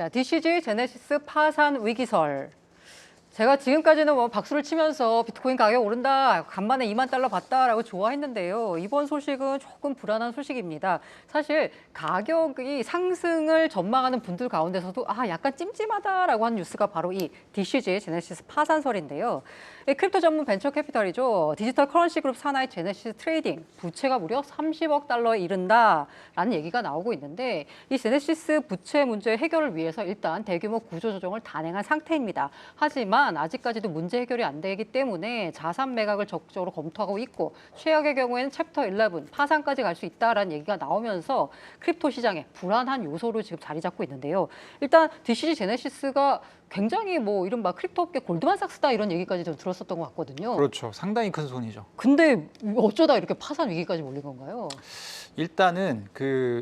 자, DCG 제네시스 파산 위기설. 제가 지금까지는 뭐 박수를 치면서 비트코인 가격 오른다, 간만에 2만 달러 봤다라고 좋아했는데요. 이번 소식은 조금 불안한 소식입니다. 사실 가격이 상승을 전망하는 분들 가운데서도 약간 찜찜하다라고 하는 뉴스가 바로 이 DCG 제네시스 파산설인데요. 크립토 전문 벤처 캐피탈이죠. 디지털 커런시 그룹 산하의 제네시스 트레이딩, 부채가 무려 30억 달러에 이른다라는 얘기가 나오고 있는데 이 제네시스 부채 문제 해결을 위해서 일단 대규모 구조조정을 단행한 상태입니다. 하지만 아직까지도 문제 해결이 안 되기 때문에 자산 매각을 적극적으로 검토하고 있고 최악의 경우에는 챕터 11 파산까지 갈 수 있다라는 얘기가 나오면서 크립토 시장에 불안한 요소로 지금 자리 잡고 있는데요. 일단 DCG 제네시스가 굉장히 뭐 이른바 크립토 업계 골드만삭스다 이런 얘기까지 좀 들었었던 것 같거든요. 그렇죠. 상당히 큰 손이죠. 근데 어쩌다 이렇게 파산 위기까지 몰린 건가요? 일단은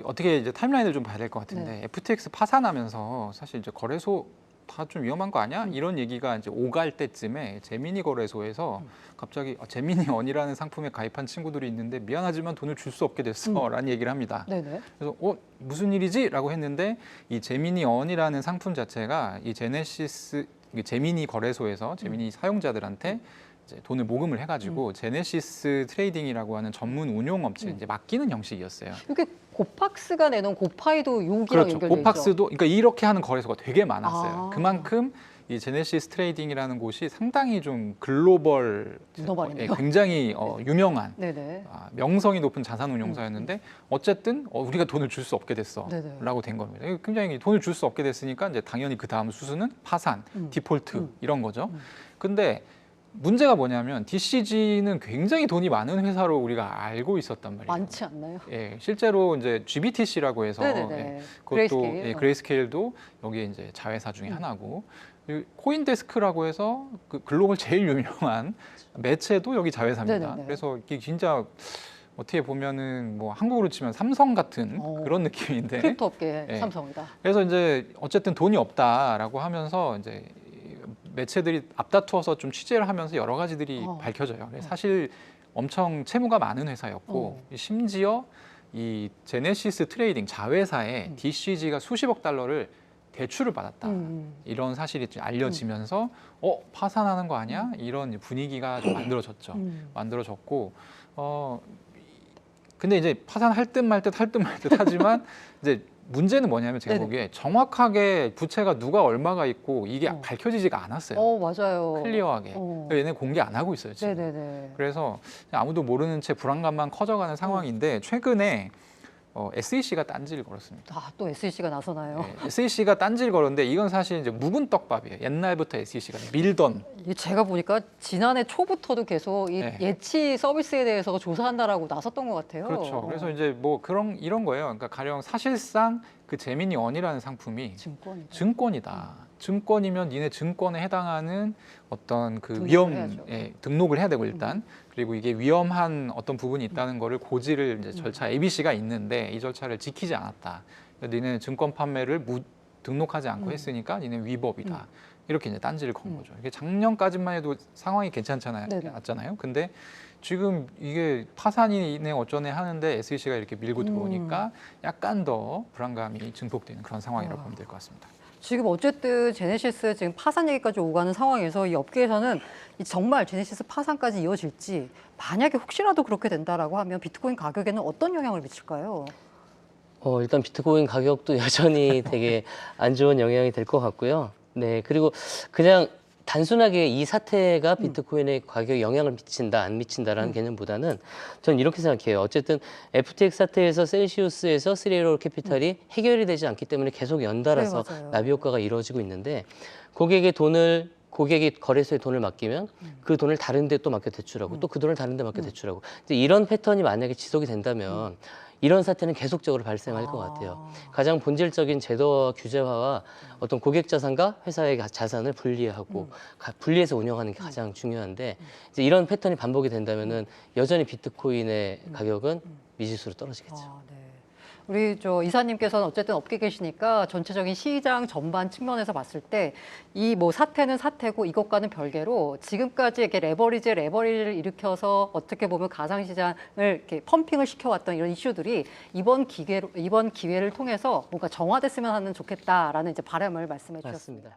어떻게 이제 타임라인을 좀 봐야 될 것 같은데 네. FTX 파산하면서 사실 이제 거래소 다 좀 위험한 거 아니야? 이런 얘기가 이제 오갈 때쯤에 제미니 거래소에서 갑자기 제미니 원이라는 상품에 가입한 친구들이 있는데 미안하지만 돈을 줄 수 없게 됐어라는 얘기를 합니다. 네네. 그래서 무슨 일이지?라고 했는데 이 제미니 원이라는 상품 자체가 이 제네시스 제미니 거래소에서 제미니 사용자들한테 이제 돈을 모금을 해가지고 제네시스 트레이딩이라고 하는 전문 운용 업체에 이제 맡기는 형식이었어요. 이게 고팍스가 내놓은 고파이도 여기랑 그렇죠. 연결돼 있죠. 고팍스도 그러니까 이렇게 하는 거래소가 되게 많았어요. 아. 그만큼 이 제네시스 트레이딩이라는 곳이 상당히 좀 글로벌, 문어발이네요. 굉장히 유명한 네네. 명성이 높은 자산 운용사였는데 어쨌든 우리가 돈을 줄 수 없게 네네. 됐어라고 된 겁니다. 굉장히 돈을 줄 수 없게 됐으니까 이제 당연히 그 다음 수순은 파산, 디폴트 이런 거죠. 근데 문제가 뭐냐면 DCG는 굉장히 돈이 많은 회사로 우리가 알고 있었단 말이에요. 많지 않나요? 예, 실제로 이제 GBTC라고 해서 네네네. 그것도 그레이스케일. 그레이스케일도 여기에 이제 자회사 중에 하나고 그리고 코인데스크라고 해서 그 글로벌 제일 유명한 매체도 여기 자회사입니다. 네네네. 그래서 이게 진짜 어떻게 보면은 뭐 한국으로 치면 삼성 같은 그런 느낌인데 크립토 업계 예. 삼성이다. 그래서 이제 어쨌든 돈이 없다라고 하면서 이제 매체들이 앞다투어서 좀 취재를 하면서 여러 가지들이 밝혀져요. 사실 엄청 채무가 많은 회사였고 심지어 이 제네시스 트레이딩 자회사에 DCG가 수십억 달러를 대출을 받았다. 이런 사실이 알려지면서 파산하는 거 아니야? 이런 분위기가 좀 만들어졌죠. 만들어졌고 근데 이제 파산할 듯 말 듯 할 듯 말 듯 하지만 이제 문제는 뭐냐면 제가 네네. 보기에 정확하게 부채가 누가 얼마가 있고 이게 밝혀지지가 않았어요. 맞아요. 클리어하게. 얘네 공개 안 하고 있어요, 지금. 네네네. 그래서 아무도 모르는 채 불안감만 커져가는 상황인데 최근에 SEC가 딴지를 걸었습니다. 또 SEC가 나서나요? 네, SEC가 딴지를 걸었는데 이건 사실 이제 묵은 떡밥이에요. 옛날부터 SEC가 밀던. 제가 보니까 지난해 초부터도 계속 이 네. 예치 서비스에 대해서 조사한다라고 나섰던 것 같아요. 그렇죠. 그래서 이제 뭐 이런 거예요. 그러니까 가령 사실상 그 제미니 원이라는 상품이 증권이다. 증권이면 니네 증권에 해당하는 어떤 그 등록을 해야 되고 일단 그리고 이게 위험한 어떤 부분이 있다는 거를 고지를 이제 절차 ABC가 있는데 이 절차를 지키지 않았다. 니네는 증권 판매를 등록하지 않고 했으니까 니네 위법이다. 이렇게 이제 딴지를 건 거죠. 이게 작년까지만 해도 상황이 괜찮잖아요. 근데 지금 이게 파산이네 어쩌네 하는데 SEC가 이렇게 밀고 들어오니까 약간 더 불안감이 증폭되는 그런 상황이라고 보면 될 것 같습니다. 지금 어쨌든 제네시스 지금 파산 얘기까지 오가는 상황에서 이 업계에서는 정말 제네시스 파산까지 이어질지 만약에 혹시라도 그렇게 된다라고 하면 비트코인 가격에는 어떤 영향을 미칠까요? 일단 비트코인 가격도 여전히 되게 안 좋은 영향이 될 것 같고요. 네, 그리고 그냥 단순하게 이 사태가 비트코인의 가격에 영향을 미친다, 안 미친다라는 개념보다는 저는 이렇게 생각해요. 어쨌든 FTX 사태에서 셀시우스에서 3AO 캐피탈이 해결이 되지 않기 때문에 계속 연달아서 네, 나비 효과가 이루어지고 있는데 고객이 거래소에 돈을 맡기면 그 돈을 다른 데 또 맡겨 대출하고 또 그 돈을 다른 데 맡겨 대출하고 이제 이런 패턴이 만약에 지속이 된다면 이런 사태는 계속적으로 발생할 것 같아요. 가장 본질적인 제도와 규제화와 어떤 고객 자산과 회사의 자산을 분리하고 분리해서 운영하는 게 가장 중요한데 이제 이런 패턴이 반복이 된다면은 여전히 비트코인의 가격은 미지수로 떨어지겠죠. 네. 우리 이사님께서는 어쨌든 업계 계시니까 전체적인 시장 전반 측면에서 봤을 때 이 뭐 사태는 사태고 이것과는 별개로 지금까지 이렇게 레버리지를 일으켜서 어떻게 보면 가상시장을 이렇게 펌핑을 시켜왔던 이런 이슈들이 이번 기회를 통해서 뭔가 정화됐으면 하는 좋겠다라는 이제 바람을 말씀해 주셨습니다. 맞습니다.